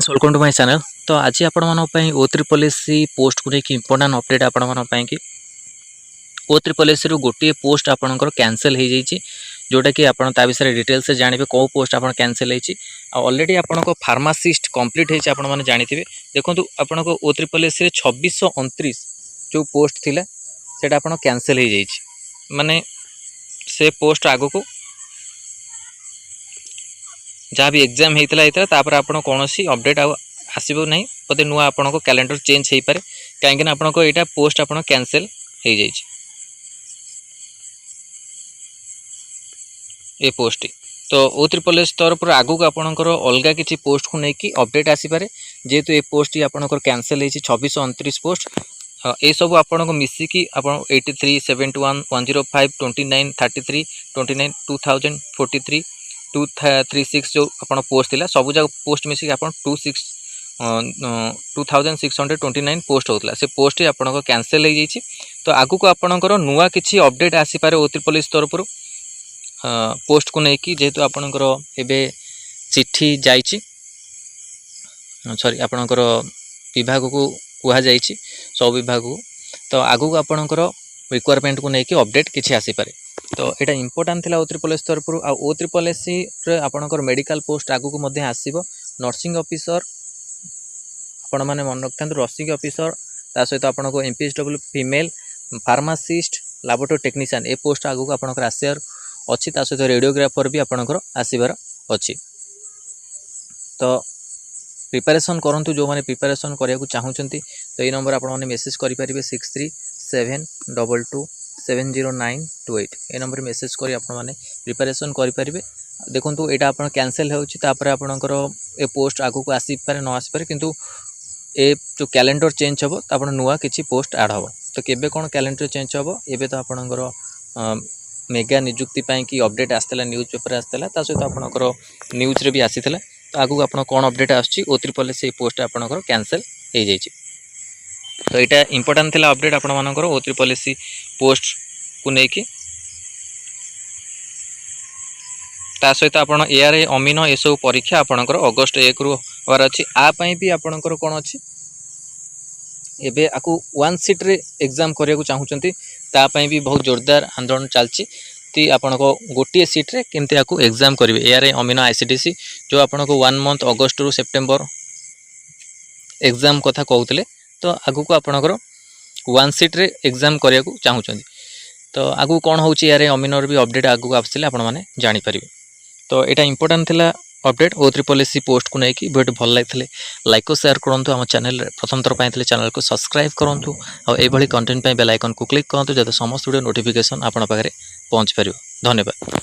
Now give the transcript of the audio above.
Welcome to my channel. तो आज आपण ओ ट्रिपल एस पोस्ट को लेकिन इंपोर्टां अपडेट आपण कि ओ ट्रिपल एस गोटे पोस्ट आपंकर कैंसल हो जाइए जोटा कि आप विषय डिटेल्स से जानते कौ पोस्ट आप कैंसल ऑलरेडी आपण फार्मासिस्ट कंप्लीट होती आप जानते देखो आपण ओ ट्रिपल एस 2629 जो पोस्ट थिला सेटा आपण कैंसल हो जाइए माने से पोस्ट आगो को जहाँ भी एग्जाम होता है आप कौन अपडेट आसो ना बोधे नुआ आपण कैलेंडर चेंज हो पाए कहीं आपको यहाँ पोस्ट आप कैंसल हो जाए ये पोस्ट तो ओ ट्रिपल एस तरफ आगू को आपंकर अलग किसी पोस्ट को लेकिन अपडेट आसीपे जेहेतु ये पोस्ट आपंकर कैंसल हो 2629 पोस्ट ये सब आपन को मिसिकी आप 83 71 105 29 33 29 2043 236 जो आप पोस्ट थिला सब जगह पोस्ट मिसिक आप 2629 पोस्ट होता से पोस्ट आपन कैंसल हो जाइए। तो आगू को आपणकर नुआ किसी अपडेट आसीपे ओ ट्रिपल एस तरफ पोस्ट को लेकिन जेहेतु आपणकर एबे चिट्ठी जाइए सॉरी आपणकर विभाग को कह जाइए सब विभाग को तो आगू को आपणकर रिक्वायरमेंट को लेकिन अपडेट किसी आसीपे तो यहाँ इंपोर्टां था ओ ट्रिपल एस तरफ ओ ट्रिपल एस आपणकर मेडिकल पोस्ट आगू को आसो नर्सिंग ऑफिसर आपण मैंने मन रखता नर्सिंग ऑफिसर ता सहित आपको MPSW female pharmacist laboratory technician ए पोस्ट आगू को आपंकर आसार अच्छी ता सहित रेडियोग्राफर भी आपंकर आसबार अच्छी तो प्रिपरेशन करूँ जो मैंने प्रिपरेशन करने चाहूँगी तो ये नंबर आपने मेसेज करेंगे 6372270928 ये नंबर मेसेज कर प्रिपरेशन करेंगे देखो यहाँ आप कैंसल होपर ए पोस्ट आगू को आसीपे न आसीपे किंतु ए जो कैलेंडर चेंज हम तो आप नुआ किसी पोस्ट आड हम तो केबे कौन कैलेंडर चेंज हम एबे तो आपणकर मेगा निजुक्ति कि अपडेट आसला न्यूज पेपर आसला सहित आपणकर न्यूज रे भी आसीला तो आगू आप कौन अपडेट आसूँ ओ ट्रिपल एस पोस्ट आपणकर कैंसल हो जाए तो यहाँ इंपोर्टां था अपडेट आपर ओ ट्रिपल एस पोस्ट को लेकिन ता सहित आप एआरए अमीनो ये सब परीक्षा आपणकर अगस्ट 1 रु हबार अच्छी आपाई भी आपणकर कौन अच्छी एबे आकु वन सीट रे एग्जाम करने चाहूँगी तापाई भी बहुत जोरदार आंदोलन चलती आपण को गोटे सीट रे केमती आकु एग्जाम करेंगे एआरए अमीनो आईसीडीसी जो आपण को 1 मंथ अगस्ट रु सेप्टेम्बर एग्जाम कथा कहते तो आगू को आपणकर वन सीट रे एग्जाम करने चाहूँगी तो आगू कौन हो एआरए अमीनोर भी अपडेट आगू आसले आपण मैंने जानीपर तो यहाँ इंपोर्टां था update O triple S post को लेकिन वीडियो भल लगी लाइक और शेयर करूँ आम चैनल प्रथम थर पाई चैनल को सब्सक्राइब करूँ और कंटेंट बेल आइकन को क्लिक करूँ जब समस्त वीडियो नोटिफिकेशन आपन पाखे पहुँच पार। धन्यवाद।